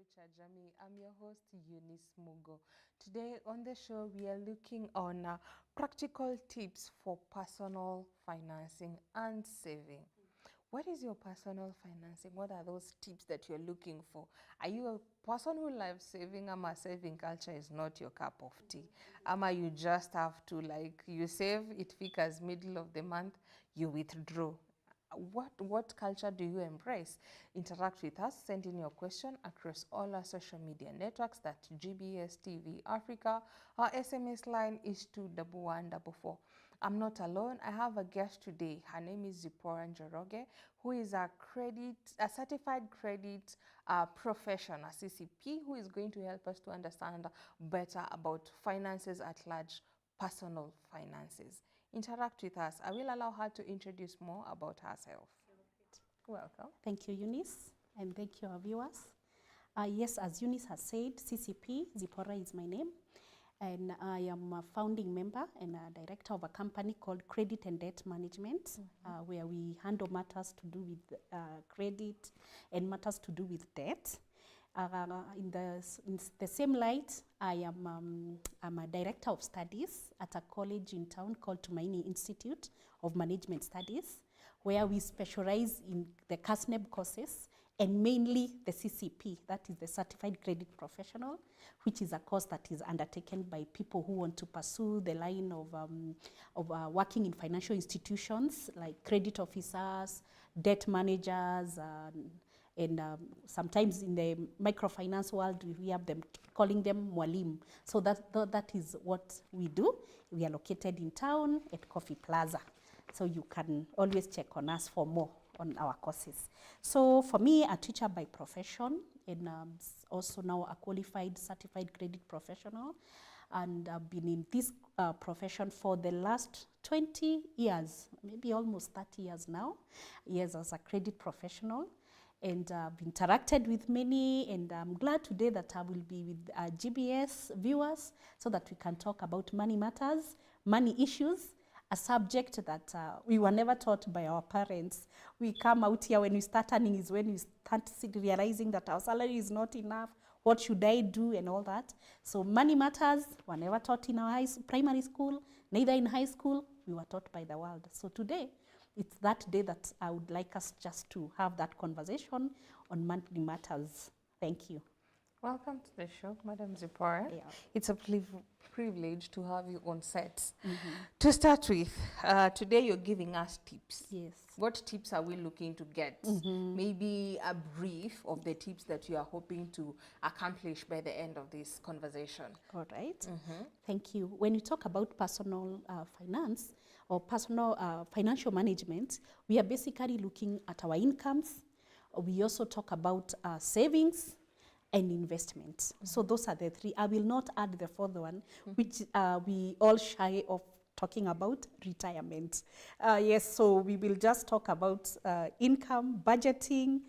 Jamii. I'm your host, Eunice Mugo. Today on the show, we are looking on practical tips for personal financing and saving. What is your personal financing? What are those tips that you're looking for? Are you a person who loves saving? Ama saving culture is not your cup of tea? Ama you just have to, like, you save, it figures middle of the month, you withdraw. What culture do you embrace? Interact with us. Send in your question across all our social media networks. That's GBS TV Africa. Our SMS line is 21144. I'm not alone. I have a guest today. Her name is Zipporah Njoroge, who is a certified credit professional, CCP, who is going to help us to understand better about finances at large, personal finances. Interact with us. I will allow her to introduce more about herself. Welcome. Thank you, Eunice, and thank you, our viewers. Yes, as Eunice has said, CCP, Zipporah is my name, and I am a founding member and a director of a company called Credit and Debt Management, where we handle matters to do with credit and matters to do with debt. In the same light, I'm a director of studies at a college in town called Tumaini Institute of Management Studies, where we specialize in the CASNEB courses and mainly the CCP, that is the Certified Credit Professional, which is a course that is undertaken by people who want to pursue the line of working in financial institutions like credit officers, debt managers, and sometimes in the microfinance world, we have them calling them mwalim. So that is what we do. We are located in town at Coffee Plaza. So you can always check on us for more on our courses. So for me, a teacher by profession, and also now a qualified certified credit professional. And I've been in this profession for the last 20 years, maybe almost 30 years now, years as a credit professional. And I've interacted with many, and I'm glad today that I will be with GBS viewers so that we can talk about money matters, money issues, a subject that we were never taught by our parents. We come out here when we start earning is when we start realizing that our salary is not enough. What should I do and all that? So money matters were never taught in our primary school, neither in high school. We were taught by the world. So today, it's that day that I would like us just to have that conversation on monthly matters. Thank you. Welcome to the show, Madam Zipporah. Yeah. It's a privilege to have you on set. To start with, today you're giving us tips. Yes. What tips are we looking to get? Maybe a brief of the tips that you are hoping to accomplish by the end of this conversation. All right. Thank you. When you talk about personal finance or personal financial management, we are basically looking at our incomes. We also talk about savings and investment. So those are the three. I will not add the fourth one, which we all shy of talking about, retirement. Yes, so we will just talk about income, budgeting,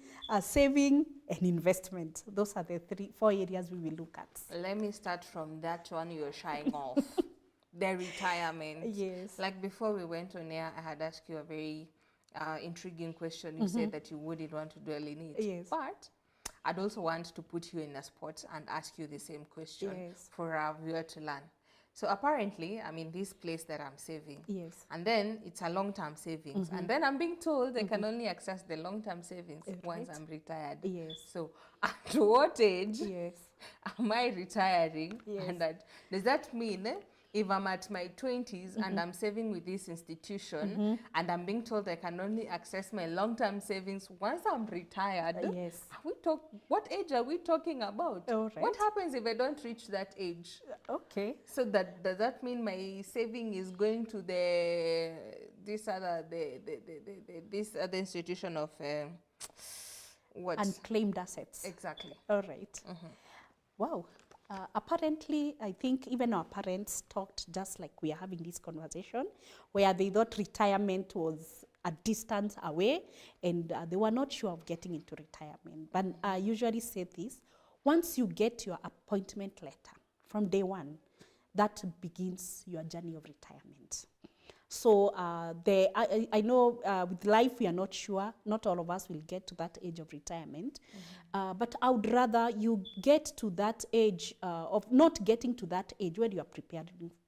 saving, and investment. Those are the four areas we will look at. Let me start from that one you're shying off. The retirement. Yes. Like before we went on air, I had asked you a very intriguing question. You said that you wouldn't want to dwell in it. Yes. But I'd also want to put you in a spot and ask you the same question. Yes. For our viewer to learn. So apparently, I'm in this place that I'm saving. Yes. And then it's a long-term savings. And then I'm being told I can only access the long-term savings once I'm retired. Yes. So at what age Yes. am I retiring? Yes. And does that mean if I'm at my 20s and I'm saving with this institution and I'm being told I can only access my long-term savings once I'm retired, Yes. what age are we talking about? All right. What happens if I don't reach that age? Okay. So does that mean my saving is going to this other institution of what? Unclaimed assets. Exactly. All right. Wow. Apparently, I think even our parents talked just like we are having this conversation, where they thought retirement was a distance away and they were not sure of getting into retirement. But I usually say this, once you get your appointment letter from day one, that begins your journey of retirement. So I know with life we are not sure. Not all of us will get to that age of retirement. But I would rather you get to that age of not getting to that age where you are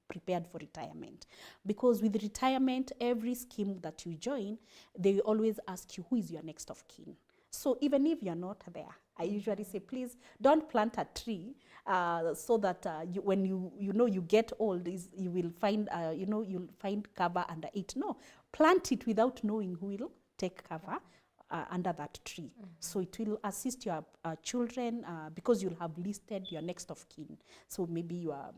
prepared for retirement. Because with retirement, every scheme that you join, they always ask you, who is your next of kin? So even if you're not there, I usually say, please don't plant a tree so that when you get old, you will find, you'll find cover under it. No, plant it without knowing who will take cover under that tree. So it will assist your children because you'll have listed your next of kin. So maybe you are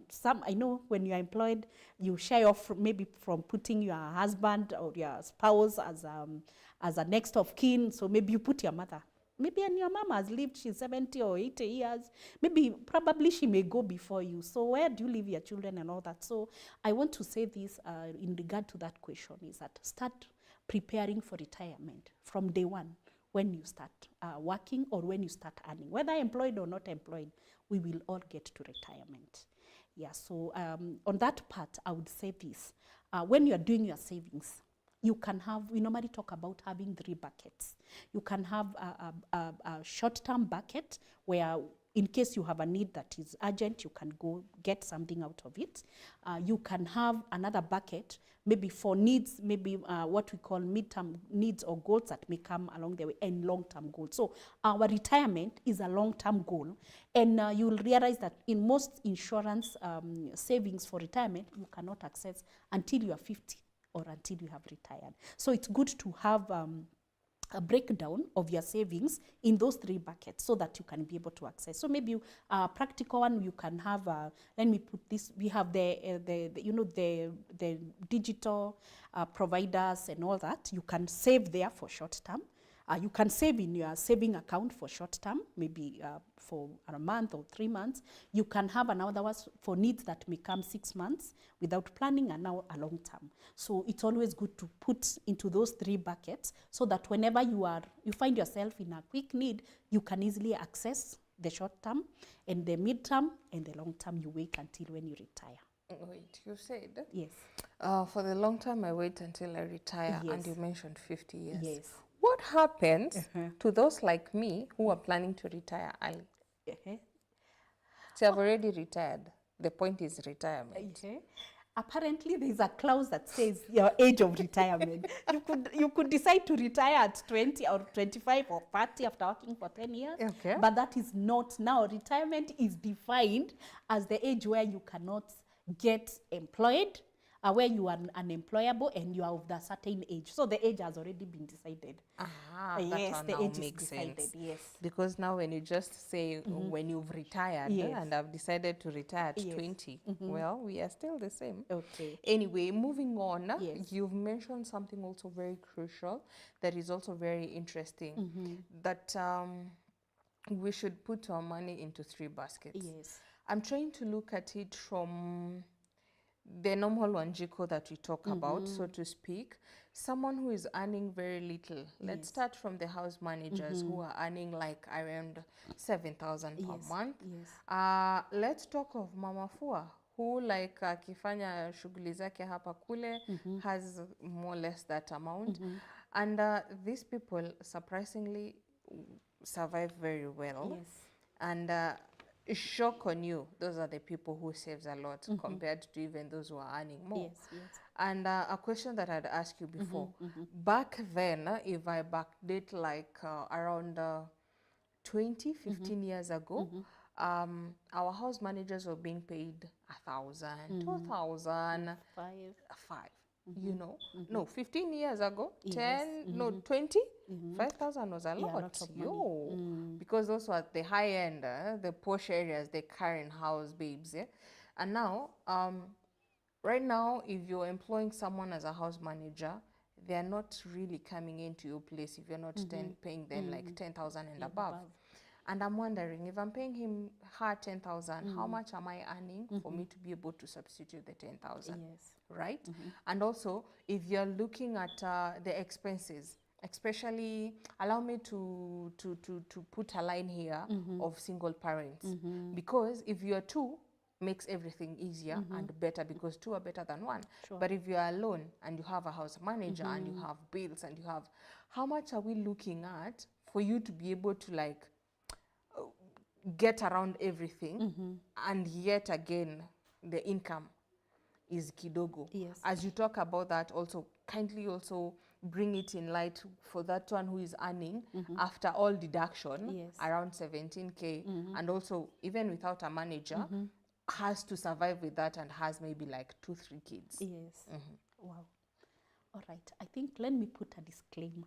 I know when you are employed, you shy off maybe from putting your husband or your spouse as a next of kin. So maybe you put your mother. Maybe and your mom has lived, she's 70 or 80 years. Maybe, probably she may go before you. So where do you leave your children and all that? So I want to say this in regard to that question is that start preparing for retirement from day one when you start working or when you start earning. Whether employed or not employed, we will all get to retirement. Yeah, so on that part, I would say this. When you are doing your savings, you can have, we normally talk about having 3 buckets. You can have a short-term bucket where in case you have a need that is urgent, you can go get something out of it. You can have another bucket, maybe for needs, maybe what we call mid-term needs or goals that may come along the way, and long-term goals. So our retirement is a long-term goal. And you will realize that in most insurance savings for retirement, you cannot access until you are 50. Or until you have retired. So it's good to have a breakdown of your savings in those 3 buckets so that you can be able to access. So maybe a practical one, you can have, let me put this, we have the digital providers and all that. You can save there for short term. You can save in your saving account for short term, maybe for a month or 3 months. You can have another one for needs that may come 6 months without planning, and now a long term. So it's always good to put into those 3 buckets so that whenever you find yourself in a quick need, you can easily access the short term and the mid term and the long term. You wait until when you retire. Wait, you said? Yes. For the long term, I wait until I retire, Yes. and you mentioned 50 years. Yes. What happens to those like me who are planning to retire early? So I've already retired. The point is retirement. Apparently, there is a clause that says your age of retirement. You could decide to retire at 20 or 25 or 30 after working for 10 years. Okay. But that is not now. Retirement is defined as the age where you cannot get employed, where you are unemployable and you are of the certain age. So the age has already been decided. Yes, that now makes sense. Yes. Because now when you just say when you've retired, and I've decided to retire at 20, well, we are still the same. Okay. Anyway, moving on, Yes. you've mentioned something also very crucial that is also very interesting, that we should put our money into 3 baskets. Yes. I'm trying to look at it from the normal Wanjiko that we talk about, so to speak. Someone who is earning very little. Let's start from the house managers who are earning like around 7,000 per month. Yes. Let's talk of Mama Fua, who like akifanya shughuli zake hapa kule has more or less that amount. And these people surprisingly survive very well. Yes. And shock on you, those are the people who saves a lot compared to even those who are earning more. Yes, yes. And a question that I'd asked you before, back then, if I backdate like around 20, 15 years ago, our house managers were being paid 1,000, 2,000, 5. You know, no, 15 years ago, 10, no, 20, 5,000 was a lot. A lot of money. Because those were the high end, the posh areas, the current house babes. And now, right now, if you're employing someone as a house manager, they're not really coming into your place if you're not paying them like 10,000 and above. And I'm wondering, if I'm paying her 10,000, how much am I earning for me to be able to substitute the 10,000? Yes. Right? And also, if you're looking at the expenses, especially, allow me to put a line here of single parents. Because if you're 2, makes everything easier and better, because two are better than one. Sure. But if you're alone and you have a house manager and you have bills and you have, how much are we looking at for you to be able to like get around everything, and yet again the income is kidogo. Yes. As you talk about that, also kindly also bring it in light for that one who is earning after all deduction Yes. around 17K, and also even without a manager has to survive with that and has maybe like 2-3 kids. Yes. Wow. All right. I think let me put a disclaimer.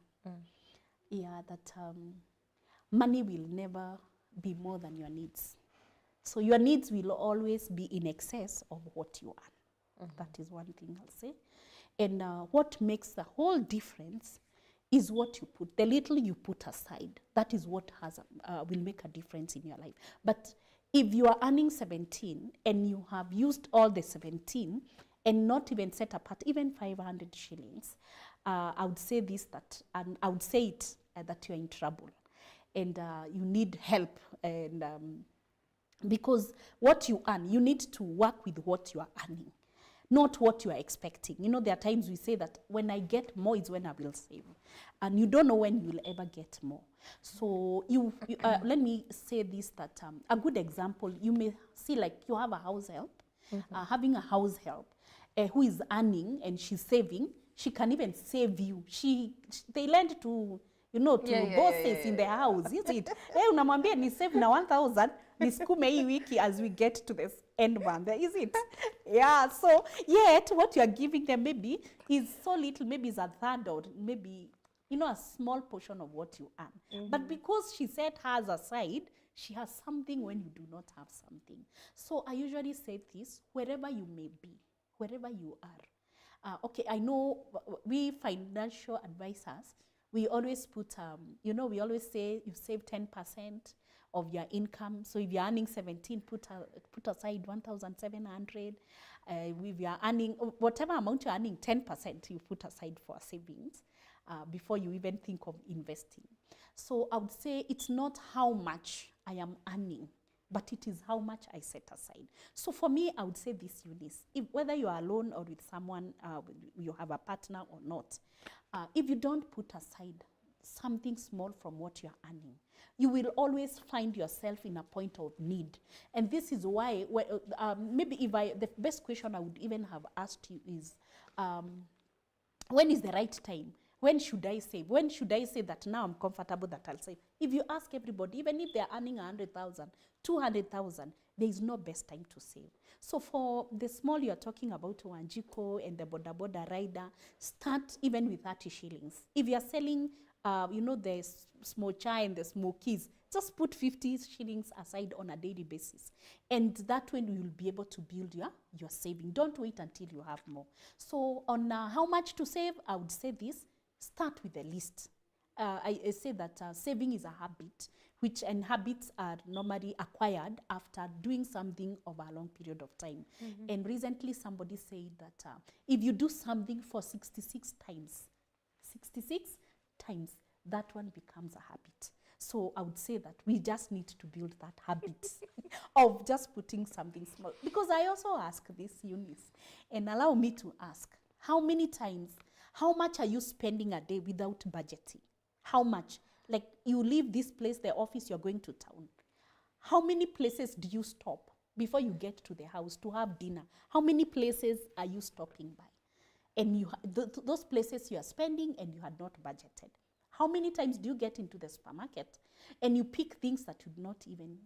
Yeah, that money will never be more than your needs. So your needs will always be in excess of what you earn. That is one thing I'll say. And what makes the whole difference is what you put. The little you put aside, that is what has will make a difference in your life. But if you are earning 17 and you have used all the 17 and not even set apart even 500 shillings, I would say this, that, and I would say it, that you're in trouble and you need help. And because what you earn, you need to work with what you are earning, not what you are expecting. You know, there are times we say that when I get more is when I will save. And you don't know when you will ever get more. So let me say this, that a good example, you may see like you have a house help, having a house help who is earning and she's saving, she can even save you. They lend to, you know, to bosses in the house, is it? Unamwambia ni save na 1,000, niskume hii wiki as we get to this end month, is it? Yeah, so yet what you are giving them maybe is so little, maybe it's a third or maybe, you know, a small portion of what you earn. But because she set hers aside, she has something when you do not have something. So I usually say this, wherever you may be, wherever you are. Okay, I know we financial advisors, we always put, you know, we always say you save 10% of your income. So if you're earning 17, put aside 1,700. If you're earning, whatever amount you're earning, 10% you put aside for savings before you even think of investing. So I would say it's not how much I am earning, but it is how much I set aside. So for me, I would say this, Eunice, whether you are alone or with someone, you have a partner or not, if you don't put aside something small from what you're earning, you will always find yourself in a point of need. And this is why, maybe the best question I would even have asked you is, when is the right time? When should I save? When should I say that now I'm comfortable that I'll save? If you ask everybody, even if they're earning 100,000, 200,000, there is no best time to save. So for the small you're talking about, Wanjiko and the boda boda rider, start even with 30 shillings. If you're selling, you know, the small chai and the smokies, just put 50 shillings aside on a daily basis. And that way you will be able to build your saving. Don't wait until you have more. So on how much to save, I would say this, start with a list. I say that saving is a habit, and habits are normally acquired after doing something over a long period of time. And recently somebody said that if you do something for 66 times, that one becomes a habit. So I would say that we just need to build that habit of just putting something small. Because I also ask this, Eunice, and allow me to ask, how much are you spending a day without budgeting? How much? Like you leave this place, the office, you're going to town. How many places do you stop before you get to the house to have dinner? How many places are you stopping by? And those places you are spending and you had not budgeted. How many times do you get into the supermarket and you pick things that you did not even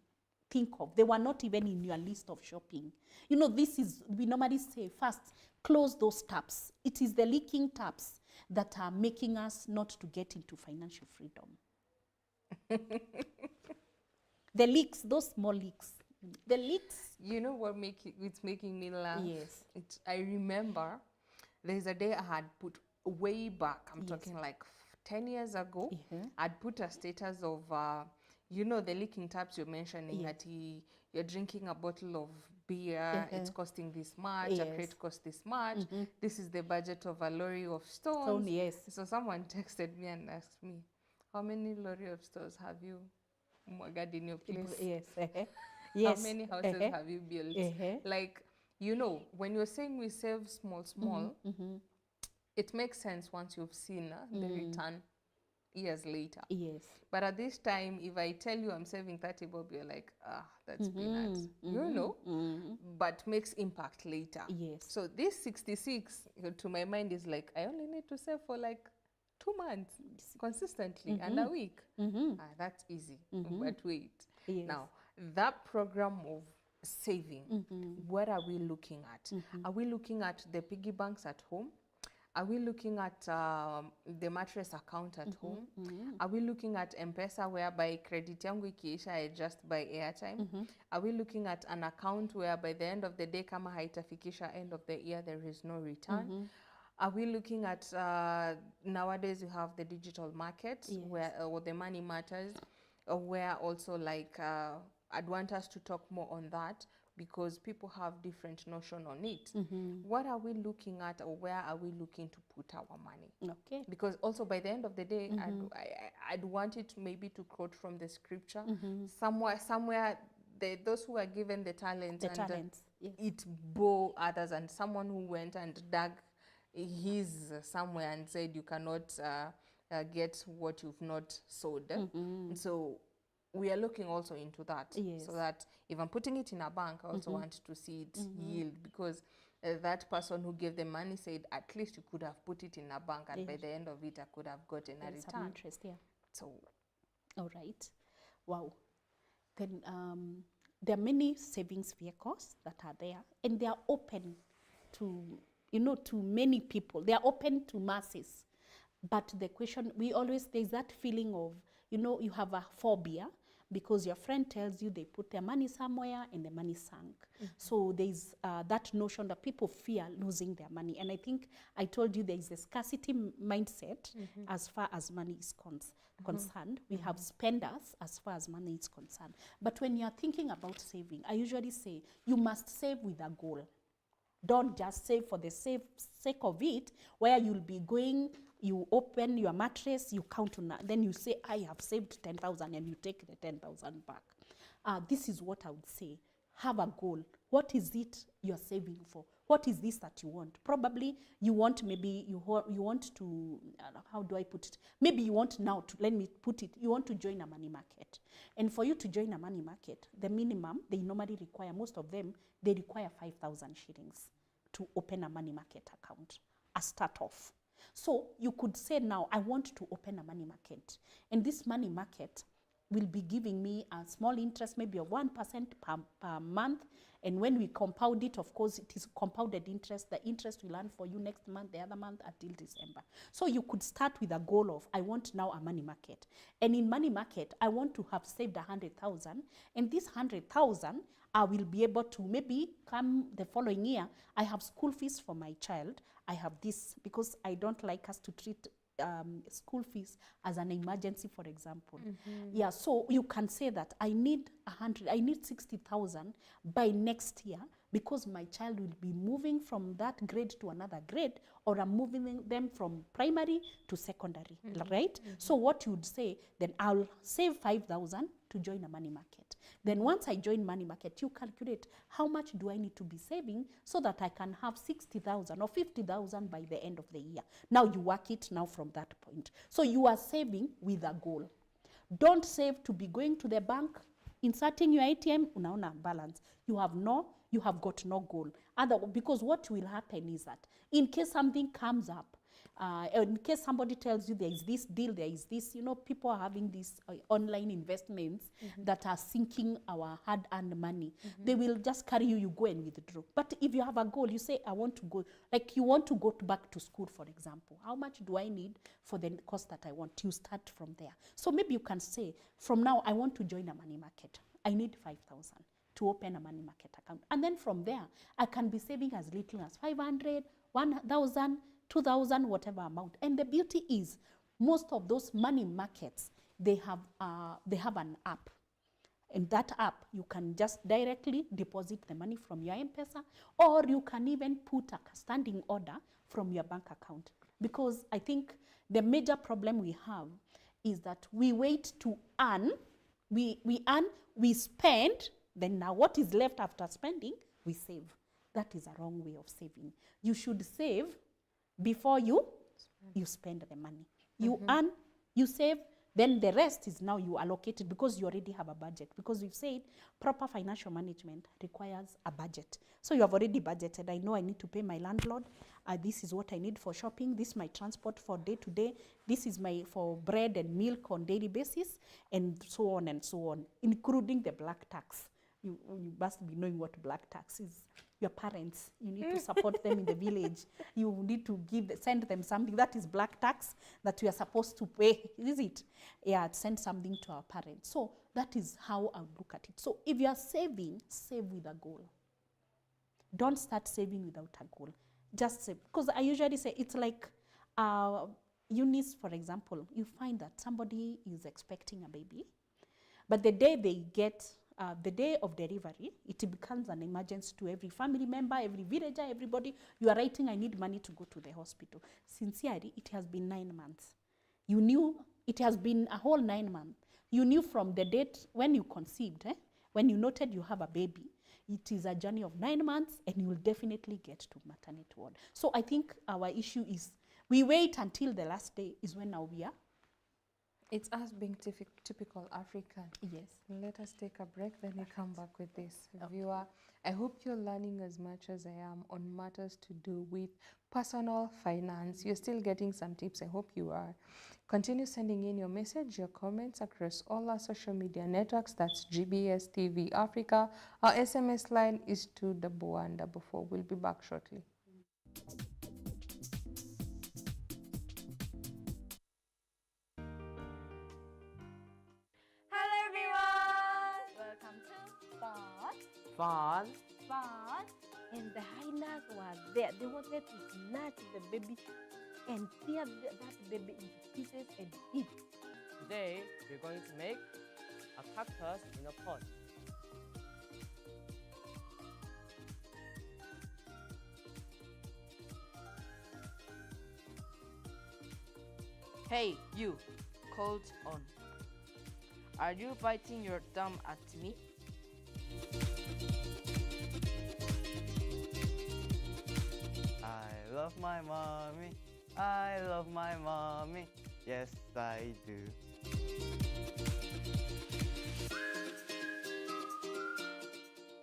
think of? They were not even in your list of shopping. You know, we normally say first, close those taps. It is the leaking taps that are making us not to get into financial freedom. The leaks, those small leaks. The leaks. You know what it's making me laugh? Yes. I remember there's a day I had put way back, I'm talking like 10 years ago, I'd put a status of, you know, the leaking taps you're mentioning, that you're drinking a bottle of beer, it's costing this much, a crate costs this much, this is the budget of a lorry of stones. So someone texted me and asked me, how many lorry of stones have you mwagad in your place? Yes. How many houses have you built? Like, you know, when you're saying we save small, it makes sense once you've seen the return years later. Yes. But at this time, if I tell you I'm saving 30 bob, you're like, that's peanuts. You know, but makes impact later. Yes. So this 66, to my mind, is like, I only need to save for like 2 months consistently and a week. That's easy. But wait. Yes. Now, that program of saving, what are we looking at? Are we looking at the piggy banks at home? Are we looking at the mattress account at home? Are we looking at M-Pesa whereby credit yangu ikiisha I just buy airtime? Are we looking at an account where by the end of the day kama haitafikisha end of the year there is no return? Are we looking at nowadays you have the digital market where or the money matters, where also like I'd want us to talk more on that because people have different notion on it. What are we looking at or where are we looking to put our money? Okay. Because also by the end of the day, I'd want it maybe to quote from the scripture. Somewhere those who are given the talent it bore others, and someone who went and dug his somewhere and said you cannot get what you've not sowed. So we are looking also into that, so that if I'm putting it in a bank, I also want to see it yield, because that person who gave the money said at least you could have put it in a bank and by the end of it I could have gotten a return. Some interest, So, all right, wow. Then there are many savings vehicles that are there, and they are open to, you know, to many people. They are open to masses. But the question, there's that feeling of, you know, you have a phobia because your friend tells you they put their money somewhere and the money sank. So there's that notion that people fear losing their money. And I think I told you there is a scarcity mindset as far as money is concerned. We have spenders as far as money is concerned. But when you're thinking about saving, I usually say you must save with a goal. Don't just save for the sake of it, where you'll be going, you open your mattress, you count on that, then you say, I have saved 10,000, and you take the 10,000 back. This is what I would say. Have a goal. What is it you're saving for? What is this that you want? Probably you want, maybe you want to, how do I put it? Maybe you want now to, let me put it, you want to join a money market. And for you to join a money market, the minimum they normally require, most of them, they require 5,000 shillings to open a money market account, a start off. So you could say now, I want to open a money market. And this money market will be giving me a small interest, maybe of 1% per month. And when we compound it, of course, it is compounded interest. The interest will earn for you next month, the other month, until December. So you could start with a goal of, I want now a money market. And in money market, I want to have saved 100,000. And this 100,000, I will be able to maybe come the following year, I have school fees for my child. I have this, because I don't like us to treat school fees as an emergency, for example. Yeah, so you can say that I need 60,000 by next year, because my child will be moving from that grade to another grade, or I'm moving them from primary to secondary, right? So what you would say, then I'll save 5,000 to join a money market. Then once I join money market, you calculate how much do I need to be saving so that I can have 60,000 or 50,000 by the end of the year. Now you work it now from that point. So you are saving with a goal. Don't save to be going to the bank, inserting your ATM, unaona balance. You have got no goal. Because what will happen is that in case something comes up, in case somebody tells you there is this deal, there is this, you know, people are having these online investments that are sinking our hard-earned money. They will just carry you, you go and withdraw. But if you have a goal, you say, I want to go, like you want to go back to school, for example. How much do I need for the course that I want? You start from there. So maybe you can say, from now, I want to join a money market. I need 5,000 to open a money market account. And then from there, I can be saving as little as 500, 1,000, 2,000, whatever amount. And the beauty is, most of those money markets, they have an app. In that app, you can just directly deposit the money from your M-Pesa, or you can even put a standing order from your bank account. Because I think the major problem we have is that we wait to earn, we earn, we spend, Then now what is left after spending, we save. That is a wrong way of saving. You should save before you spend the money. You earn, you save, then the rest is now you allocate it because you already have a budget. Because we've said proper financial management requires a budget. So you have already budgeted. I know I need to pay my landlord. This is what I need for shopping. This is my transport for day to day. This is my for bread and milk on daily basis, and so on, including the black tax. You must be knowing what black tax is. Your parents, you need to support them in the village. You need to send them something. That is black tax that we are supposed to pay, is it? Yeah, send something to our parents. So that is how I would look at it. So if you are saving, save with a goal. Don't start saving without a goal. Just save. Because I usually say it's like Eunice, for example, you find that somebody is expecting a baby, but the day they get the day of delivery, it becomes an emergency to every family member, every villager, everybody. You are writing, I need money to go to the hospital. Sincerely, it has been 9 months. You knew it has been a whole 9 months. You knew from the date when you conceived, when you noted you have a baby, it is a journey of 9 months, and you will definitely get to maternity ward. So I think our issue is we wait until the last day is when now we are. It's us being typical African. Yes. Let us take a break, then we come back with this. Viewer, I hope you're learning as much as I am on matters to do with personal finance. You're still getting some tips. I hope you are. Continue sending in your message, your comments across all our social media networks. That's GBS TV Africa. Our SMS line is 21144. We'll be back shortly. Fun. And the hyenas were there. They wanted to snatch the baby and tear that baby into pieces and eat. Today, we're going to make a cactus in a pot. Hey, you, coat on. Are you biting your thumb at me? I love my mommy. I love my mommy. Yes, I do.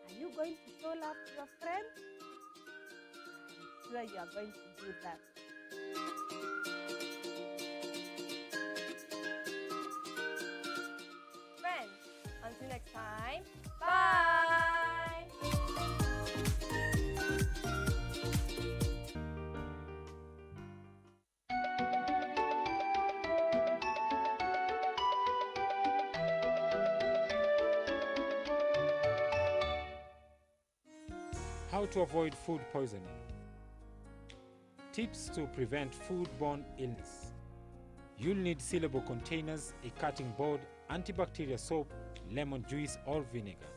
Are you going to show love to your friend? I'm sure you are going to do that. Friends, until next time, bye! How to avoid food poisoning. Tips to prevent foodborne illness. You'll need sealable containers, a cutting board, antibacterial soap, lemon juice or vinegar.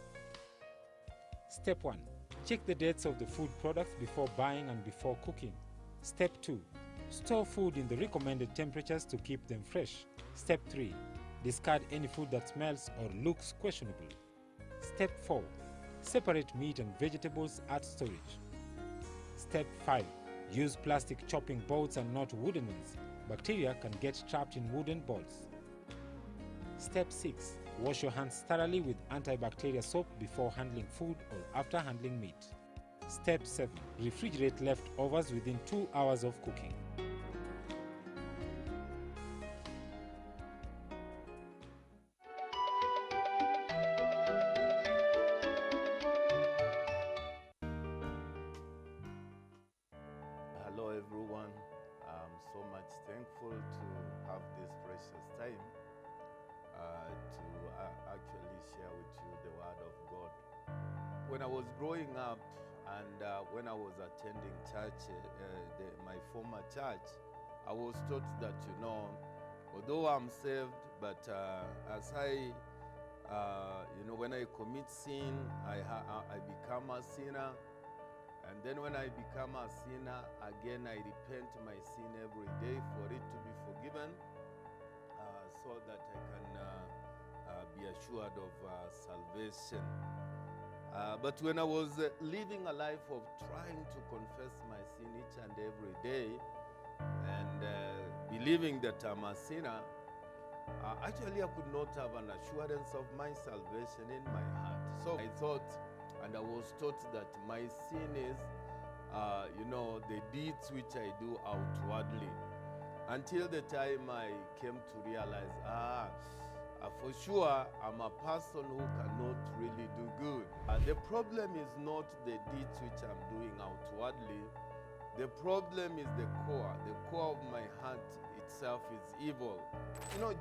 Step 1. Check the dates of the food products before buying and before cooking. Step 2. Store food in the recommended temperatures to keep them fresh. Step 3. Discard any food that smells or looks questionable. Step 4. Separate meat and vegetables at storage. Step 5. Use plastic chopping boards and not wooden ones. Bacteria can get trapped in wooden boards. Step 6. Wash your hands thoroughly with antibacterial soap before handling food or after handling meat. Step 7. Refrigerate leftovers within 2 hours of cooking. Hello everyone, I'm so much thankful to have this precious time to actually share with you the word of God. When I was growing up and when I was attending church, my former church, I was taught that, although I'm saved, but as I, when I commit sin, I become a sinner. And then when I become a sinner, again I repent my sin every day for it to be forgiven, so that I can be assured of salvation. But when I was living a life of trying to confess my sin each and every day and believing that I'm a sinner, actually I could not have an assurance of my salvation in my heart. So I thought, and I was taught that my sin is, the deeds which I do outwardly. Until the time I came to realize, for sure, I'm a person who cannot really do good. The problem is not the deeds which I'm doing outwardly. The problem is the core. The core of my heart itself is evil.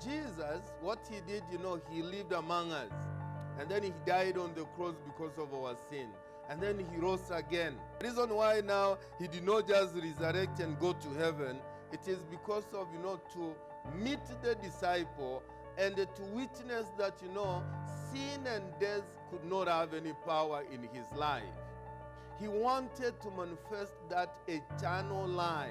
Jesus, what he did, he lived among us. And then he died on the cross because of our sin. And then he rose again. The reason why now he did not just resurrect and go to heaven, it is because of, to meet the disciple and to witness that, sin and death could not have any power in his life. He wanted to manifest that eternal life.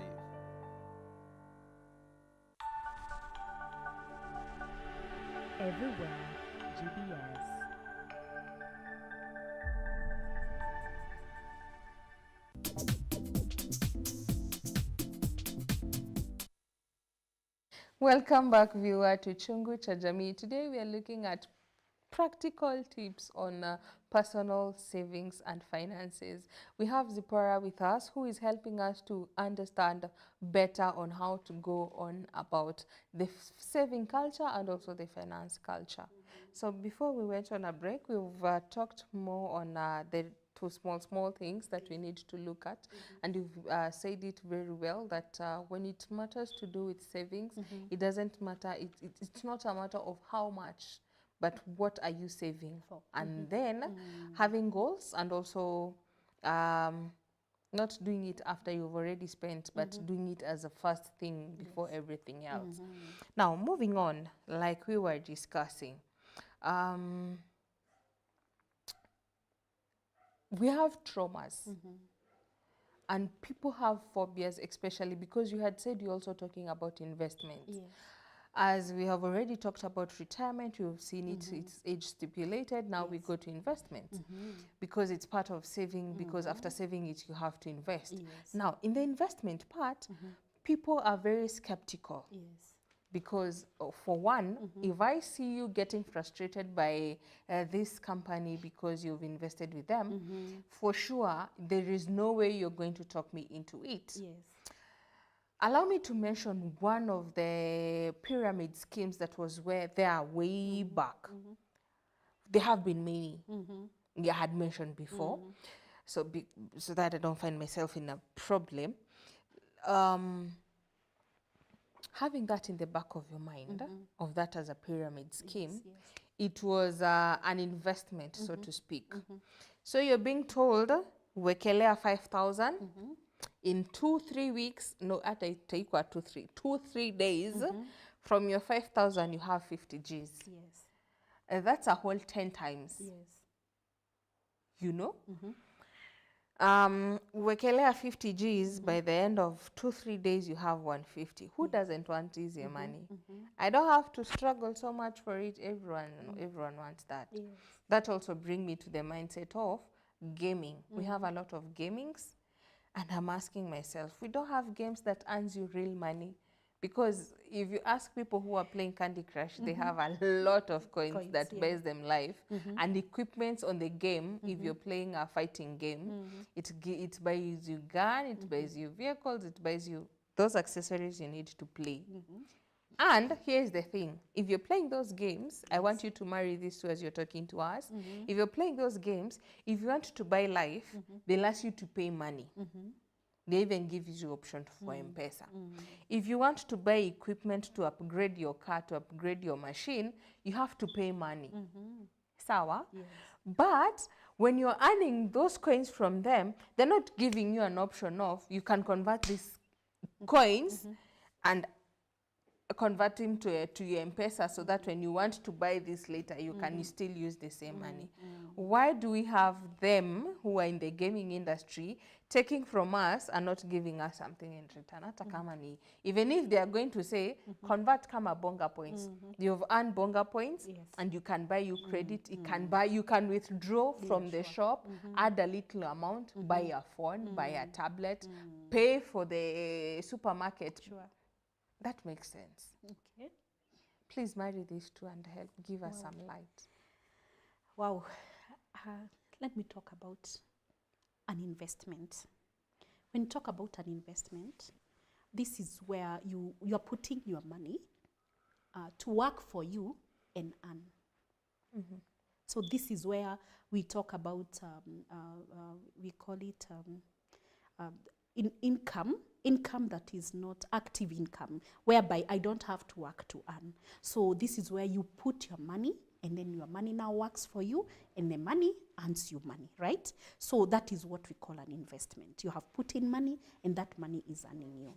Everywhere, GBS. Welcome back, viewer, to Chungu cha Jamii. Today we are looking at practical tips on personal savings and finances. We have Zipporah with us, who is helping us to understand better on how to go on about the saving culture and also the finance culture. So before we went on a break, we've talked more on the two small things that we need to look at, and you've said it very well that when it matters to do with savings, it doesn't matter, it's not a matter of how much, but what are you saving for? And then having goals, and also not doing it after you've already spent, but doing it as a first thing before everything else. Now, moving on, like we were discussing, we have traumas, and people have phobias, especially because you had said you're also talking about investment. Yes. As we have already talked about retirement, you've seen it, it's age stipulated. Now we go to investment because it's part of saving, because after saving it, you have to invest. Yes. Now, in the investment part, people are very skeptical. Yes. Because for one, if I see you getting frustrated by this company because you've invested with them, for sure, there is no way you're going to talk me into it. Yes. Allow me to mention one of the pyramid schemes that was there way back. There have been many. I had mentioned before, so that I don't find myself in a problem. Having that in the back of your mind, of that as a pyramid scheme, it was an investment, so to speak. So you're being told, wekelea 5,000, in 2-3 weeks, no, at 2-3 days, from your 5,000, you have 50 Gs. Yes. That's a whole 10 times. Yes. You know? Wekelea 50 Gs, by the end of 2-3 days, you have 150. Who doesn't want easier money? I don't have to struggle so much for it. Everyone wants that. Yes. That also brings me to the mindset of gaming. We have a lot of gamings, and I'm asking myself, we don't have games that earns you real money. Because if you ask people who are playing Candy Crush, they have a lot of coins that buys them life. And equipments on the game, if you're playing a fighting game, it buys you gun, it buys you vehicles, it buys you those accessories you need to play. And here's the thing, if you're playing those games, I want you to marry this too as you're talking to us. If you're playing those games, if you want to buy life, they'll ask you to pay money. They even give you option for M-Pesa. If you want to buy equipment to upgrade your car, to upgrade your machine, you have to pay money. Sawa? Yes. But when you're earning those coins from them, they're not giving you an option of, you can convert these coins and convert him to your M-Pesa so that when you want to buy this later, you can still use the same money. Why do we have them who are in the gaming industry taking from us and not giving us something in return? Hata kama ni, even if they are going to say, convert kama bonga points. You've earned bonga points, and you can buy you credit. You can withdraw from the shop, add a little amount, buy a phone, buy a tablet, pay for the supermarket. Sure. That makes sense. Okay. Please marry these two and help give us some light. Wow. Let me talk about an investment. When you talk about an investment, this is where you're putting your money to work for you and earn. So this is where we talk about, we call it income that is not active income, whereby I don't have to work to earn. So this is where you put your money, and then your money now works for you, and the money earns you money, right? So that is what we call an investment. You have put in money, and that money is earning you.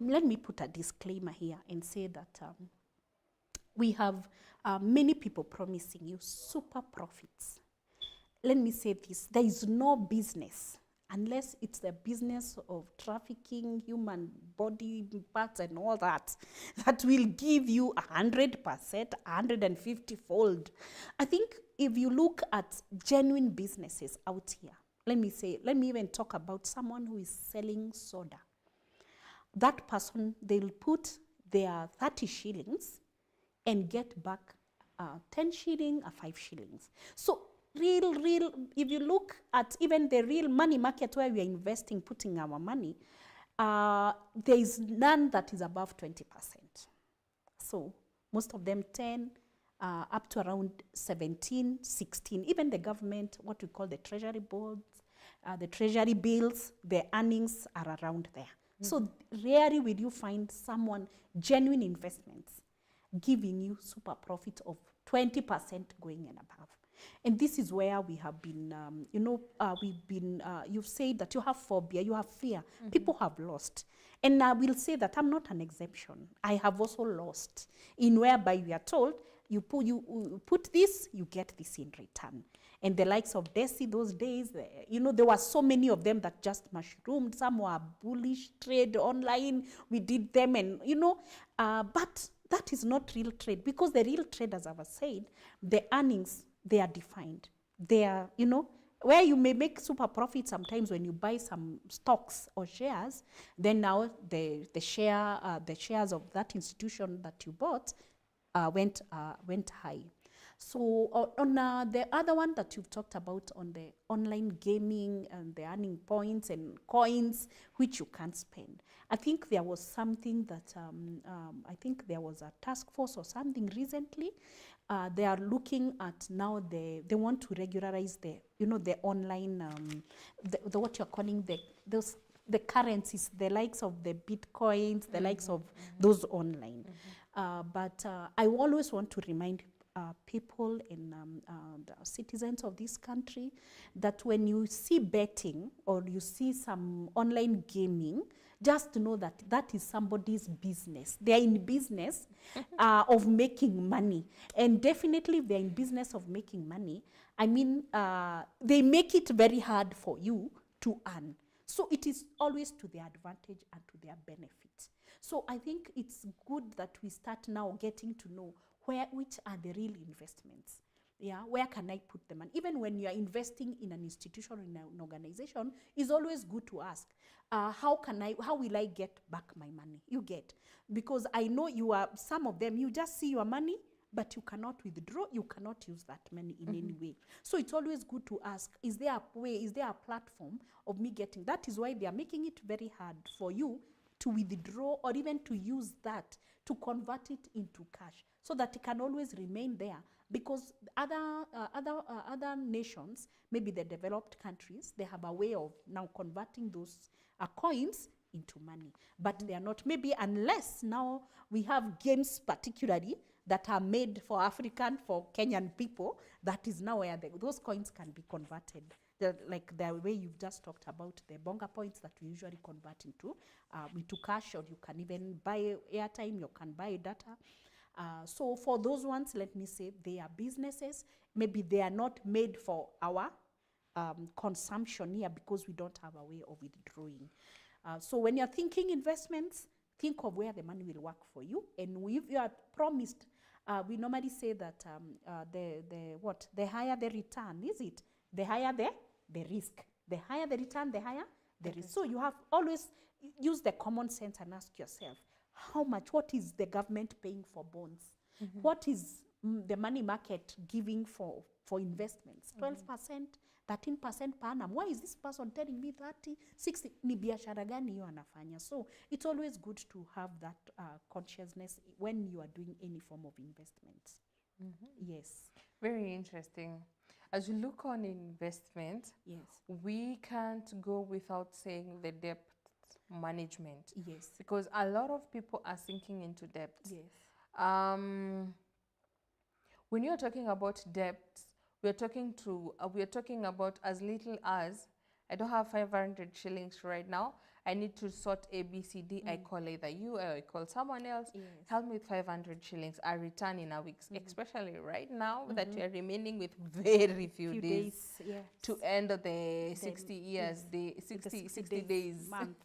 Let me put a disclaimer here and say that we have many people promising you super profits. Let me say this, there is no business unless it's the business of trafficking human body parts and all that, that will give you 100%, 150-fold. I think if you look at genuine businesses out here, let me even talk about someone who is selling soda. That person, they'll put their 30 shillings and get back 10 shillings or 5 shillings. So real, if you look at even the real money market where we are investing, putting our money, there is none that is above 20%. So most of them 10, up to around 17, 16. Even the government, what we call the treasury boards, the treasury bills, the earnings are around there. So rarely will you find someone, genuine investments, giving you super profit of 20% going and above. And this is where we have been, you've said that you have phobia, you have fear. People have lost. And I will say that I'm not an exception. I have also lost, in whereby we are told, you put this, you get this in return. And the likes of Desi those days, there were so many of them that just mushroomed. Some were bullish trade online. We did them and, but that is not real trade, because the real trade, as I was saying, the earnings, they are defined. They are, where you may make super profit sometimes when you buy some stocks or shares, then now the shares of that institution that you bought went high. So on the other one that you've talked about, on the online gaming and the earning points and coins which you can't spend, I think there was something that I think there was a task force or something recently. They are looking at now, they want to regularize the online, what you're calling the currencies, the likes of the bitcoins, the likes of those online. But I always want to remind people and the citizens of this country that when you see betting or you see some online gaming, just know that that is somebody's business. They are in business of making money. And definitely if they're in business of making money, I mean, they make it very hard for you to earn. So it is always to their advantage and to their benefit. So I think it's good that we start now getting to know which are the real investments. Yeah, where can I put them? And even when you are investing in an institution or in an organization, it's always good to ask, how will I get back my money? You get, because I know some of them, you just see your money, but you cannot withdraw, you cannot use that money in any way. So it's always good to ask, is there a way, is there a platform of me getting? That is why they are making it very hard for you to withdraw or even to use that to convert it into cash, so that it can always remain there. Because other nations, maybe the developed countries, they have a way of now converting those coins into money. But they are not, maybe unless now we have games particularly that are made for Kenyan people, that is now where those coins can be converted. like the way you've just talked about, the bonga points that we usually convert into cash, or you can even buy airtime, you can buy data. So for those ones, let me say, they are businesses. Maybe they are not made for our consumption here because we don't have a way of withdrawing. So when you're thinking investments, think of where the money will work for you. And if you are promised, we normally say that the higher the return, is it? The higher the risk. The higher the return, the higher the risk. So you have always use the common sense and ask yourself, how much, what is the government paying for bonds? What is the money market giving for investments? 12%, 13% per annum. Why is this person telling me 30, 60? Ni biashara gani hiyo anafanya? So it's always good to have that consciousness when you are doing any form of investment. Yes. Very interesting. As you look on investment, Yes. we can't go without saying the debt management. Yes. Because a lot of people are sinking into debt. Yes. When you're talking about debt, we're talking about as little as, I don't have 500 shillings right now. I need to sort A, B, C, D. I call either you or I call someone else. Yes. Help me with 500 shillings. I return in a week, especially right now that we are remaining with very few days Yes. to end of the 60 years, yes. the 60 days. Month.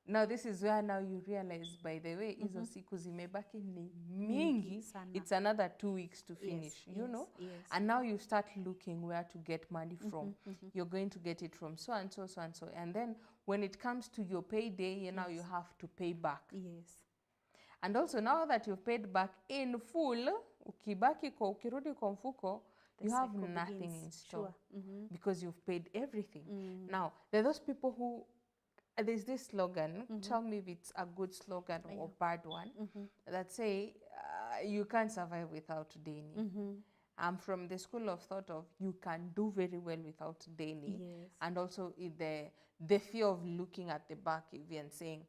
Now this is where now you realize, by the way, hizo siku zimebaki ni mingi. sana. It's another 2 weeks to finish, you know? Yes. And now you start looking where to get money from. You're going to get it from so and so, so and so. And then when it comes to your payday, you know, you have to pay back. Yes. And also now that you've paid back in full, ukirudi kwa mfuko, you have cycle nothing begins. in store Sure. because you've paid everything. Now, there are those people who, there's this slogan, tell me if it's a good slogan or bad one, that say you can't survive without deni. I'm from the school of thought of you can do very well without deni. Yes. And also the fear of looking at the back even saying,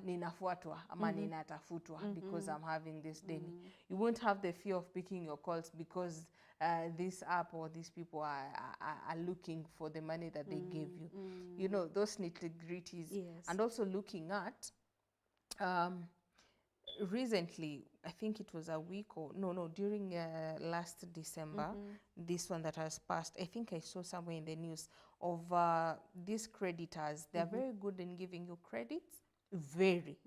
ninafuatwa ama ninatafutwa because I'm having this deni. You won't have the fear of picking your calls because this app or these people are looking for the money that they gave you. You know, those nitty-gritties. Yes. And also looking at, recently, I think it was a week or, during last December, this one that has passed, I think I saw somewhere in the news of these creditors. They're very good in giving you credits, very.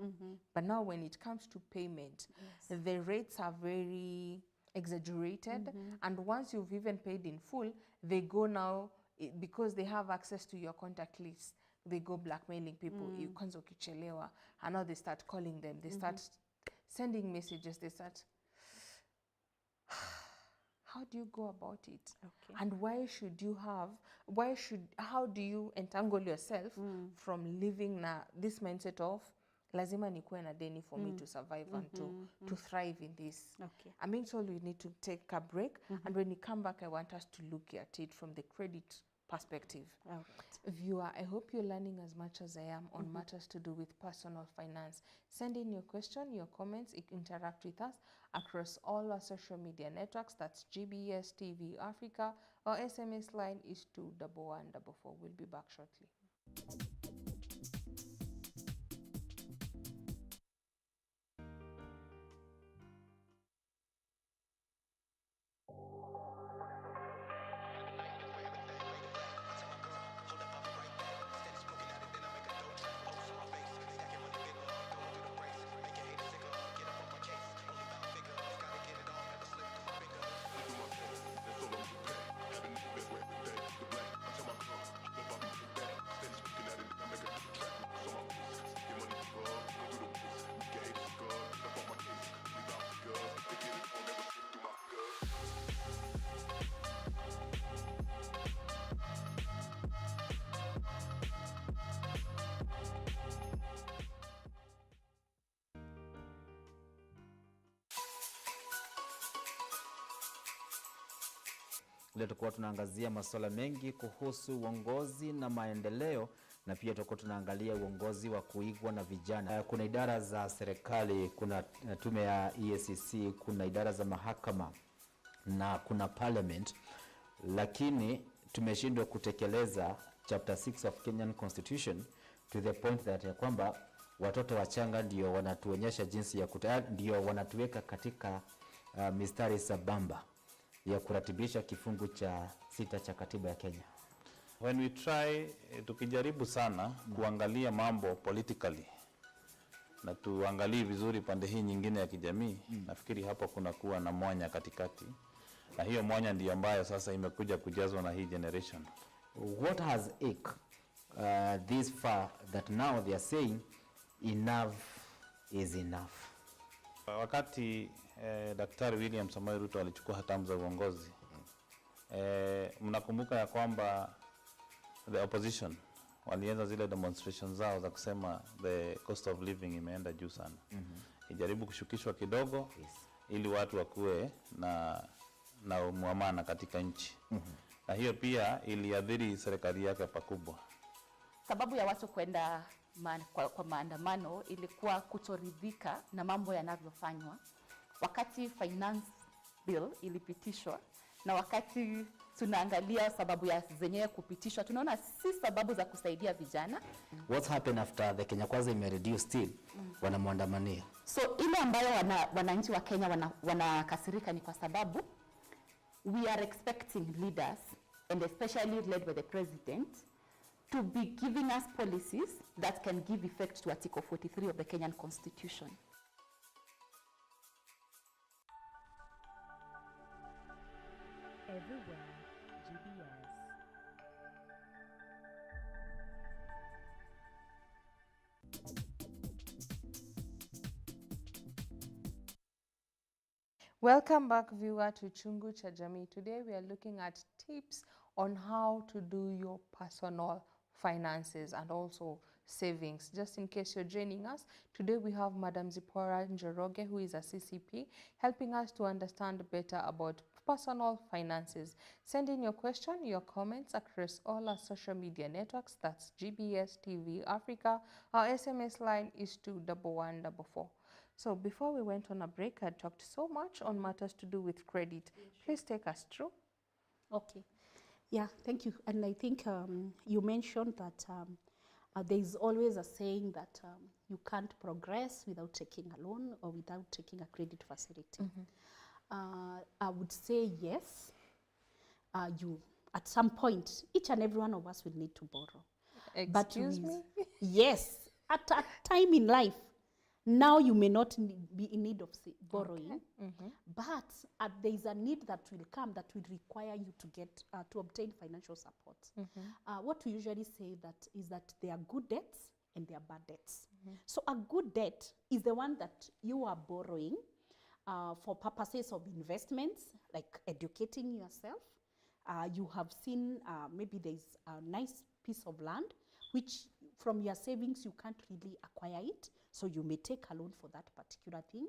But now when it comes to payment, the rates are very exaggerated. And once you've even paid in full, they go now, because they have access to your contact list, they go blackmailing people. Kwanza ukichelewa, and now they start calling them. They start sending messages. They start, how do you go about it? Okay. And how do you entangle yourself from living this mindset of lazima nikuwe na deni for me to survive and to thrive in this. Okay. I mean, so we need to take a break, and when we come back, I want us to look at it from the credit perspective. Viewer, I hope you're learning as much as I am on matters to do with personal finance. Send in your question, your comments, interact with us across all our social media networks. That's GBS TV Africa. Our SMS line is 21144. We'll be back shortly. Leo tutakuwa tunaangazia masuala mengi kuhusu uongozi na maendeleo, na pia tutakuwa tunaangalia uongozi wa kuigwa na vijana. Kuna idara za serikali, kuna tume ya EACC, kuna idara za mahakama na kuna parliament. lakini tumeshindwa kutekeleza chapter 6 of Kenyan Constitution to the point that ya kwamba watoto wachanga ndio wanatuonyesha jinsi ya ndio wanatuweka katika mistari sabamba ya kuratibisha kifungu cha 6 cha katiba ya Kenya. When we try tukijaribu sana kuangalia mambo politically na tuangalie vizuri pande hii nyingine ya kijamii, nafikiri hapo kuna kuwa na mwanya katikati, na hiyo mwanya ndiyo ambayo sasa imekuja kujazwa na hii generation. What has it this far that now they are saying enough is enough? Wakati Daktari William Samoei Ruto alichukua hatamu za uongozi, mnakumbuka ya kwamba the opposition walianza zile demonstrations zao za kusema the cost of living imeenda juu sana. Ijaribu kushukishwa kidogo ili watu wakuwe na muamana katika nchi. Na hiyo pia iliadhiri serikali yake pakubwa. Sababu ya watu kwenda kwa maandamano ilikuwa kutoridhika na mambo yanavyofanywa. Wakati finance bill ilipitishwa na wakati tunaangalia sababu ya zenyewe kupitishwa, tunaona si sababu za kusaidia vijana. What's happened after the Kenya Kwanza imereduce still wanamwandamania? So ile ambayo wananchi wa Kenya wanakasirika ni kwa sababu we are expecting leaders, and especially led by the president, to be giving us policies that can give effect to Article 43 of the Kenyan Constitution. Everywhere, GBS. Welcome back, viewer, to Chungu cha Jamii. Today we are looking at tips on how to do your personal finances and also savings. Just in case you're joining us, today we have Madam Zipporah Njoroge, who is a CCP, helping us to understand better about personal finances. Send in your question, your comments across all our social media networks. That's GBS TV Africa. Our SMS line is 21144. So before we went on a break, I talked so much on matters to do with credit. Please take us through. Okay. Yeah, thank you. And I think you mentioned that there is always a saying that you can't progress without taking a loan or without taking a credit facility. I would say yes. You at some point, each and every one of us will need to borrow. Excuse me? Yes, at a time in life. Now you may not be in need of borrowing, but there is a need that will come that will require you to get to obtain financial support. What we usually say is that there are good debts and there are bad debts. So a good debt is the one that you are borrowing for purposes of investments, like educating yourself. You have seen maybe there's a nice piece of land which from your savings you can't really acquire it. So you may take a loan for that particular thing.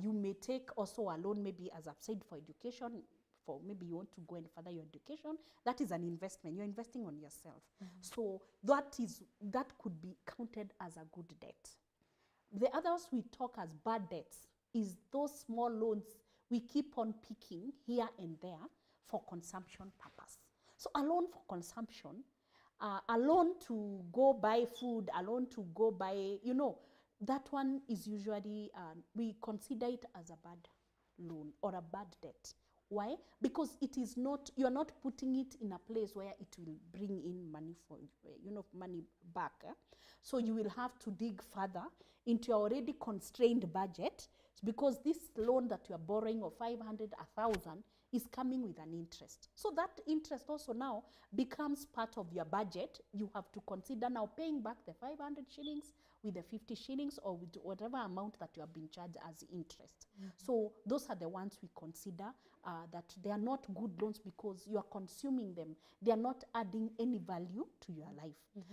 You may take also a loan maybe, as I've said, for education, for maybe you want to go and further your education. That is an investment. You're investing on yourself. So that could be counted as a good debt. The others we talk as bad debts is those small loans we keep on picking here and there for consumption purpose. So a loan for consumption, a loan to go buy food, a loan to go buy, that one is usually, we consider it as a bad loan or a bad debt. Why? Because it is not, you are not putting it in a place where it will bring in money for, money back. So you will have to dig further into your already constrained budget, because this loan that you are borrowing of 500, 1,000 is coming with an interest. So that interest also now becomes part of your budget. You have to consider now paying back the 500 shillings with the 50 shillings or with whatever amount that you have been charged as interest. So those are the ones we consider that they are not good loans because you are consuming them. They are not adding any value to your life.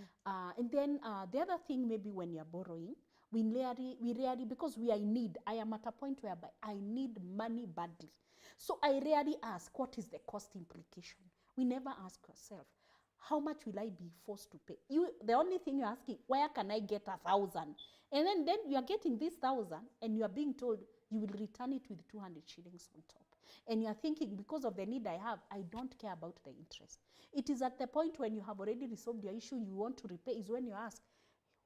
And then the other thing, maybe when you are borrowing, we rarely, because we are in need. I am at a point whereby I need money badly. So I rarely ask, what is the cost implication? We never ask ourselves, how much will I be forced to pay? The only thing you're asking, where can I get 1,000? And then you are getting this 1,000 and you are being told you will return it with 200 shillings on top. And you're thinking, because of the need I have, I don't care about the interest. It is at the point when you have already resolved your issue, you want to repay, is when you ask,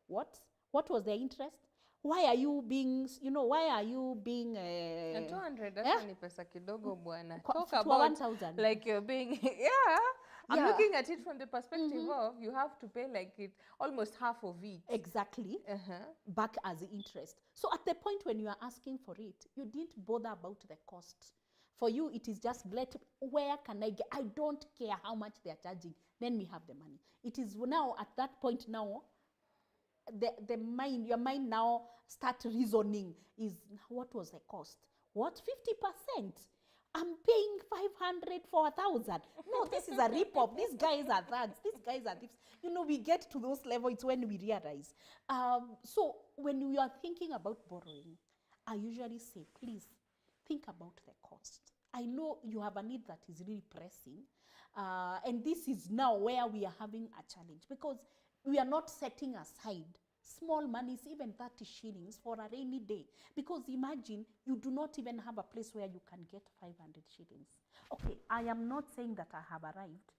what was the interest? Why are you being, why are you being... 200, hata ni pesa kidogo bwana. Talk to about 1,000. like you're being, yeah. I'm Yeah. looking at it from the perspective of you have to pay like it almost half of it. Exactly. Back as the interest. So at the point when you are asking for it, you didn't bother about the cost. For you, it is just where can I get? I don't care how much they are charging. Then we have the money. It is now at that point now, your mind now start reasoning is, what was the cost? What, 50%? I'm paying 500 for 1,000. No, this is a rip-off. These guys are thugs. These guys are thieves. We get to those levels, it's when we realize. So when we are thinking about borrowing, I usually say, please think about the cost. I know you have a need that is really pressing. And this is now where we are having a challenge, because we are not setting aside small monies, even 30 shillings for a rainy day. Because imagine you do not even have a place where you can get 500 shillings. Okay, I am not saying that I have arrived,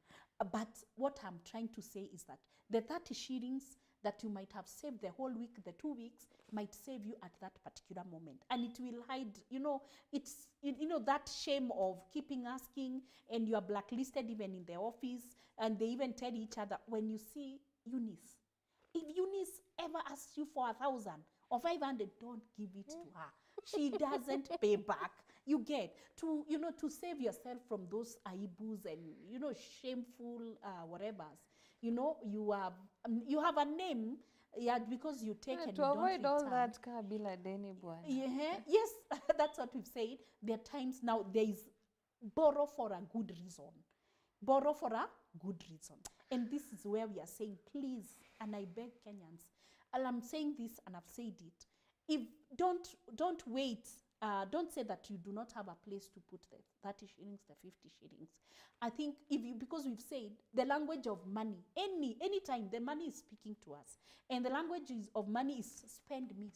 but what I'm trying to say is that the 30 shillings that you might have saved the whole week, the 2 weeks, might save you at that particular moment. And it will hide, it's, that shame of keeping asking, and you are blacklisted even in the office, and they even tell each other, when you see Eunice, if Eunice ever asks you for 1,000 or 500, don't give it to her. She doesn't pay back. You get to save yourself from those aibus and shameful whatevers. You have a name, because you take and you to don't avoid all return. that kabila deni bwana. Yes, that's what we've said. There are times now there is borrow for a good reason. Borrow for a good reason. And this is where we are saying, please, and I beg Kenyans, and I'm saying this and I've said it, if don't wait, don't say that you do not have a place to put the 30 shillings, the 50 shillings. I think because we've said the language of money, anytime the money is speaking to us, and the language of money is spend me,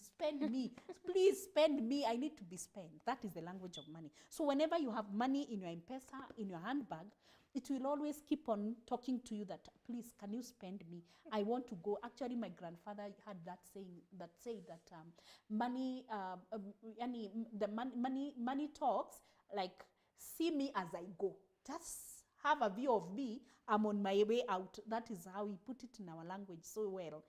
please spend me, I need to be spent. That is the language of money. So whenever you have money in your M-Pesa, in your handbag, it will always keep on talking to you that, please, can you spend me? I want to go. Actually, my grandfather had that saying that said that money talks, like, see me as I go. Just have a view of me. I'm on my way out. That is how he put it in our language so well.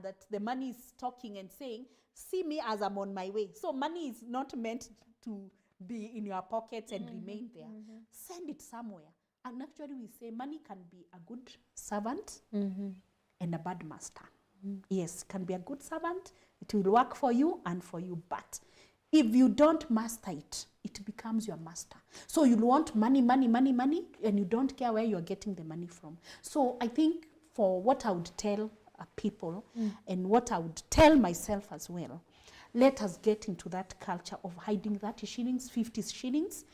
That the money is talking and saying, see me as I'm on my way. So money is not meant to be in your pockets and remain there. Send it somewhere. And actually we say money can be a good servant and a bad master. Yes, can be a good servant. It will work for you and for you. But if you don't master it, it becomes your master. So you want money, and you don't care where you're getting the money from. So I think for what I would tell people and what I would tell myself as well, let us get into that culture of hiding 30 shillings, 50 shillings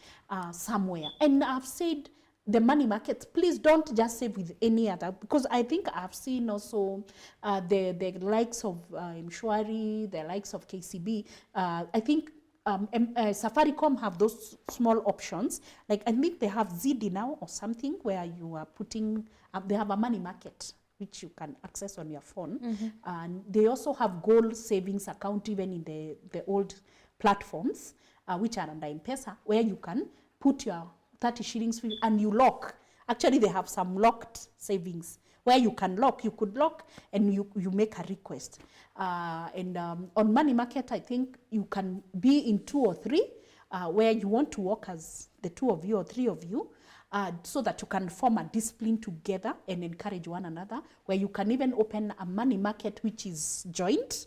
somewhere. And I've said, the money markets, please don't just save with any other, because I think I've seen also the likes of Mshwari, the likes of KCB. I think Safaricom have those small options. Like I think they have ZD now or something where you are putting, they have a money market which you can access on your phone. And they also have gold savings account even in the old platforms, which are under M-Pesa, where you can put your 30 shillings and you lock. Actually, they have some locked savings where you can lock. You could lock and you make a request. And on money market, I think you can be in 2 or 3 where you want to work as the 2 of you or 3 of you, so that you can form a discipline together and encourage one another, where you can even open a money market which is joint,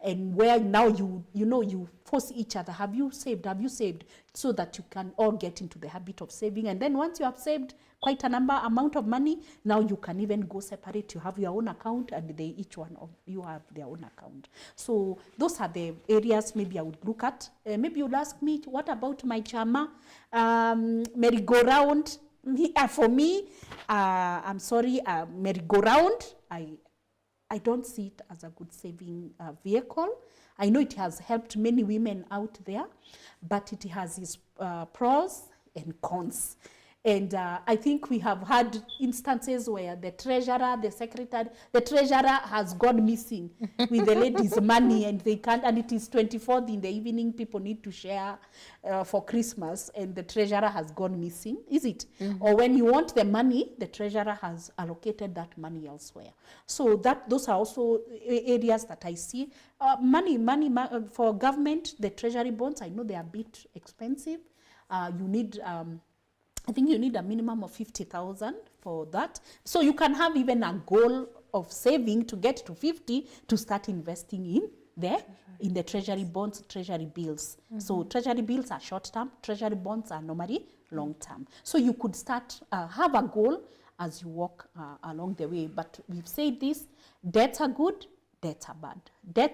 and where now you force each other, have you saved, so that you can all get into the habit of saving. And then once you have saved quite a amount of money, now you can even go separate. You have your own account and each one of you have their own account. So those are the areas maybe I would look at. Maybe you'll ask me, what about my chama merry-go-round? For me, I'm sorry, merry-go-round, I don't see it as a good saving vehicle. I know it has helped many women out there, but it has its pros and cons. And I think we have had instances where the treasurer, the secretary, the treasurer has gone missing with the ladies' money, and they can't, and it is 24th in the evening, people need to share for Christmas, and the treasurer has gone missing, is it? Or when you want the money, the treasurer has allocated that money elsewhere. So those are also areas that I see. Money for government, the treasury bonds, I know they are a bit expensive. You need... I think you need a minimum of 50,000 for that. So you can have even a goal of saving to get to 50 to start investing in the treasury bonds, treasury bills. So treasury bills are short term, treasury bonds are normally long term. So you could start, have a goal as you walk along the way. But we've said this, debts are good, debts are bad.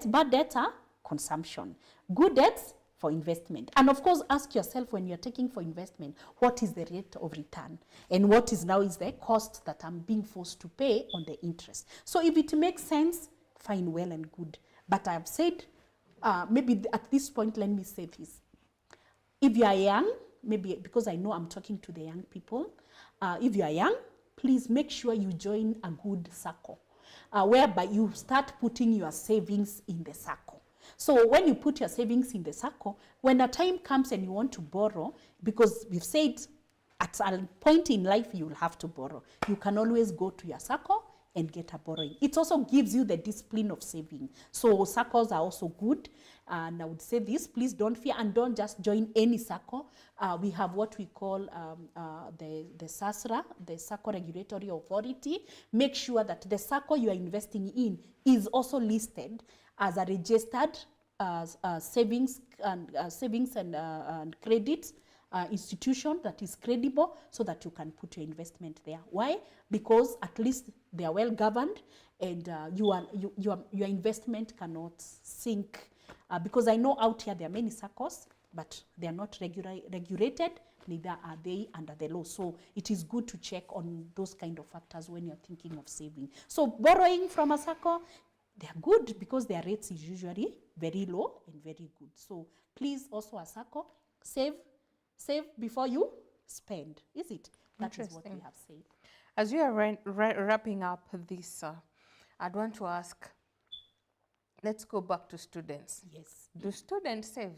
Bad debts are consumption. Good debts for investment. And of course, ask yourself when you're taking for investment, what is the rate of return? And what is now is the cost that I'm being forced to pay on the interest. So if it makes sense, fine, well and good. But I've said, maybe at this point, let me say this. If you are young, maybe because I know I'm talking to the young people, if you are young, please make sure you join a good circle, whereby you start putting your savings in the circle. So when you put your savings in the circle, when a time comes and you want to borrow, because we've said at a point in life you'll have to borrow, you can always go to your circle and get a borrowing. It also gives you the discipline of saving. So circles are also good. And I would say this, please don't fear and don't just join any circle. We have what we call the SASRA, the Circle Regulatory Authority. Make sure that the circle you are investing in is also listed as a registered savings and credit institution that is credible, so that you can put your investment there. Why? Because at least they are well governed, and your investment cannot sink. Because I know out here there are many circles, but they are not regulated, neither are they under the law. So it is good to check on those kind of factors when you're thinking of saving. So borrowing from a circle, they are good because their rates is usually very low and very good. So please also a circle, save before you spend, is it? That is what we have said. As you are wrapping up this, I'd want to ask, let's go back to students. Yes. Do students save?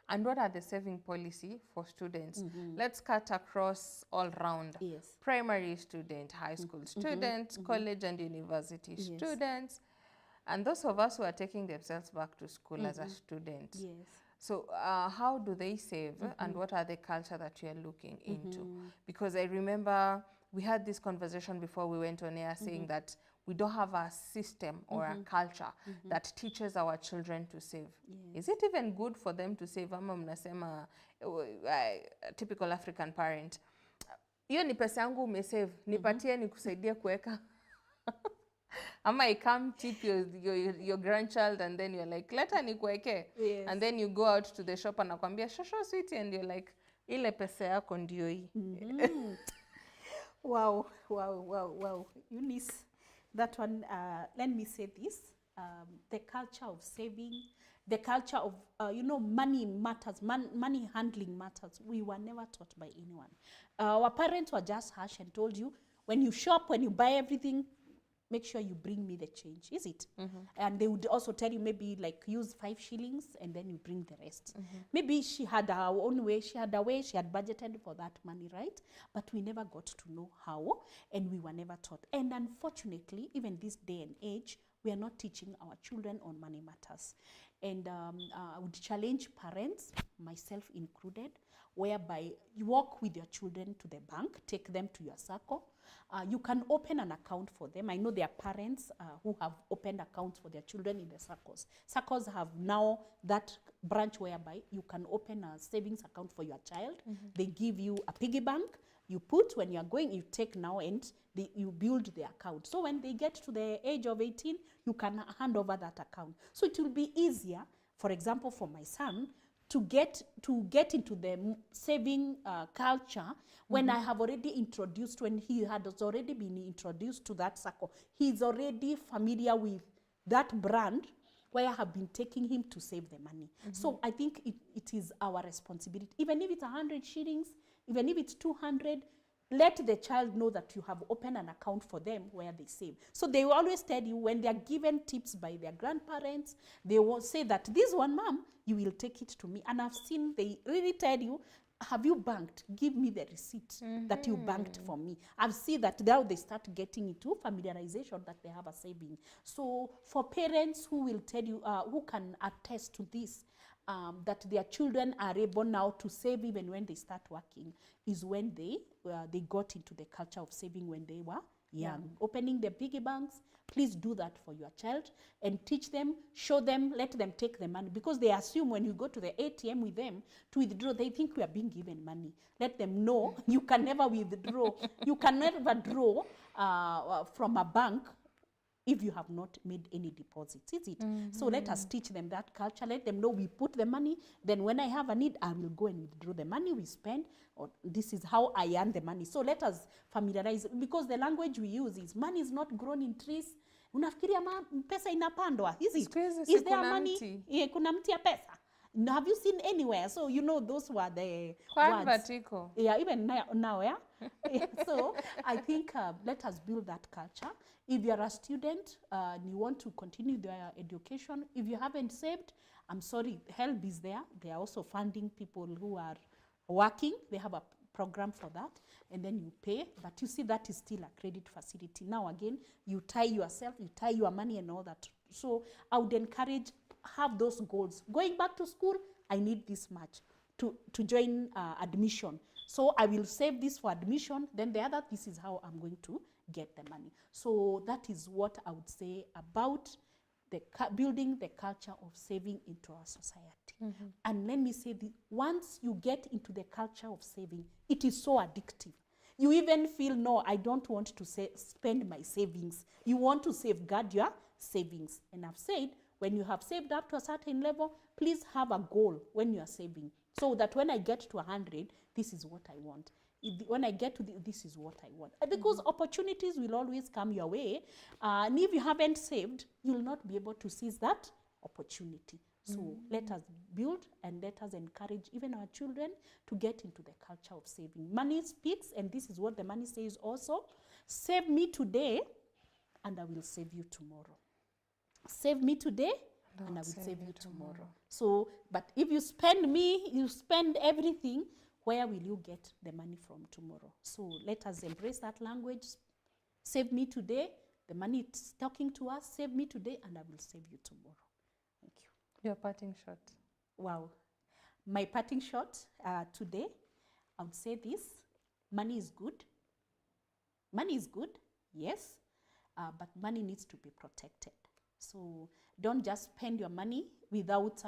And what are the saving policy for students? Let's cut across all round. Yes. Primary student, high school students, college and university students, and those of us who are taking themselves back to school as a student. Yes. So how do they save, and what are the culture that you are looking into? Because I remember we had this conversation before we went on air saying that we don't have a system or a culture that teaches our children to save. Is it even good for them to save? Ama mnasema, a typical African parent, hiyo ni pesa yangu umesave, nipatie nikusaidie kuweka. Ama I come tip your grandchild, and then you're like, leta nikuweke. Yes. And then you go out to the shop and nakwambia, shosho sweetie, and you're like, ile pesa yako ndio hii. Wow. Eunice, that one, let me say this, the culture of saving, the culture of, money matters, money handling matters. We were never taught by anyone. Our parents were just harsh and told you, when you shop, when you buy everything, make sure you bring me the change, is it? And they would also tell you maybe like use 5 shillings and then you bring the rest. Maybe she had her own way, she had budgeted for that money, right? But we never got to know how, and we were never taught. And unfortunately, even this day and age, we are not teaching our children on money matters. And I would challenge parents, myself included, whereby you walk with your children to the bank, take them to your circle. You can open an account for them. I know there are parents who have opened accounts for their children in the circles. Circles have now that branch whereby you can open a savings account for your child. They give you a piggy bank. You put, when you are going, you take now and you build the account. So when they get to the age of 18, you can hand over that account. So it will be easier, for example, for my son, to get into the saving culture when I have already introduced, when he has already been introduced to that circle. He's already familiar with that brand where I have been taking him to save the money. So I think it is our responsibility. Even if it's 100 shillings, even if it's 200, let the child know that you have opened an account for them where they save. So they will always tell you when they are given tips by their grandparents, they will say that this one, mom, you will take it to me. And I've seen they really tell you, have you banked? Give me the receipt that you banked for me. I've seen that now they start getting into familiarization that they have a saving. So for parents who will tell you, who can attest to this, that their children are able now to save even when they start working, is when they got into the culture of saving when they were young. Opening the piggy banks, please do that for your child and teach them, show them, let them take the money, because they assume when you go to the ATM with them to withdraw, they think we are being given money. Let them know you can never withdraw, you can never draw from a bank if you have not made any deposits, is it? So let us teach them that culture. Let them know we put the money, then when I have a need, I will go and withdraw the money we spend, or this is how I earn the money. So let us familiarize, because the language we use is money is not grown in trees. Unafikiria pesa inapandwa, is it? Is there money? Kuna mti ya pesa. No, have you seen anywhere? So you know those were the words. Vertical. Yeah, even now, yeah. So I think let us build that culture. If you are a student and you want to continue their education, if you haven't saved, I'm sorry, help is there. They are also funding people who are working. They have a program for that, and then you pay. But you see, that is still a credit facility. Now again, you tie yourself, you tie your money and all that. So I would encourage, have those goals. Going back to school, I need this much to join admission. So I will save this for admission. Then the other, this is how I'm going to get the money. So that is what I would say about the building the culture of saving into our society. And let me say, once you get into the culture of saving, it is so addictive. You even feel, no, I don't want to spend my savings. You want to safeguard your savings. And I've said, when you have saved up to a certain level, please have a goal when you are saving, so that when I get to 100, this is what I want. When I get to this is what I want. Because opportunities will always come your way. And if you haven't saved, you will not be able to seize that opportunity. So let us build and let us encourage even our children to get into the culture of saving. Money speaks, and this is what the money says also. Save me today, and I will save you tomorrow. Save me today, and I will save you tomorrow. So, but if you spend me, you spend everything, where will you get the money from tomorrow? So let us embrace that language. Save me today. The money is talking to us. Save me today, and I will save you tomorrow. Thank you. Your parting shot. Wow. My parting shot today, I would say this. Money is good. Money is good, yes, but money needs to be protected. So don't just spend your money without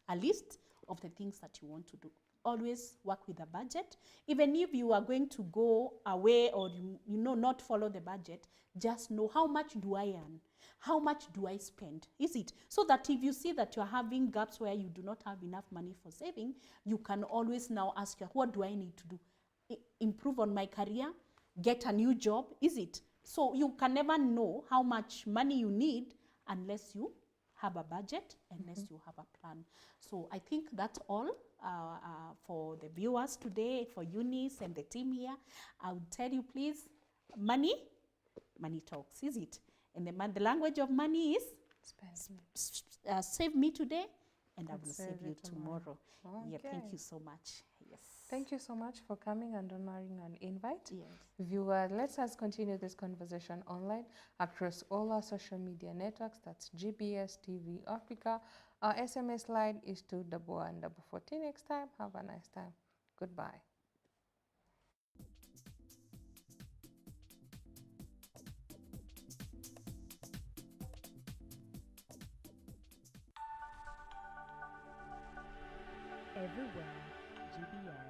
a list of the things that you want to do. Always work with a budget. Even if you are going to go away or not follow the budget, just know, how much do I earn? How much do I spend? Is it? So that if you see that you're having gaps where you do not have enough money for saving, you can always now ask yourself, what do I need to do? Improve on my career? Get a new job? Is it? So you can never know how much money you need unless you have a budget, unless you have a plan. So I think that's all for the viewers today, for Eunice and the team here. I would tell you, please, money talks, is it? And the language of money is save me today, and I will save you tomorrow. Okay. Yeah, thank you so much. Yes. Thank you so much for coming and honoring an invite. Yes. Viewers, let us continue this conversation online across all our social media networks. That's GBS TV Africa. Our SMS line is 21144. Next time, have a nice time. Goodbye. Everywhere, GBS.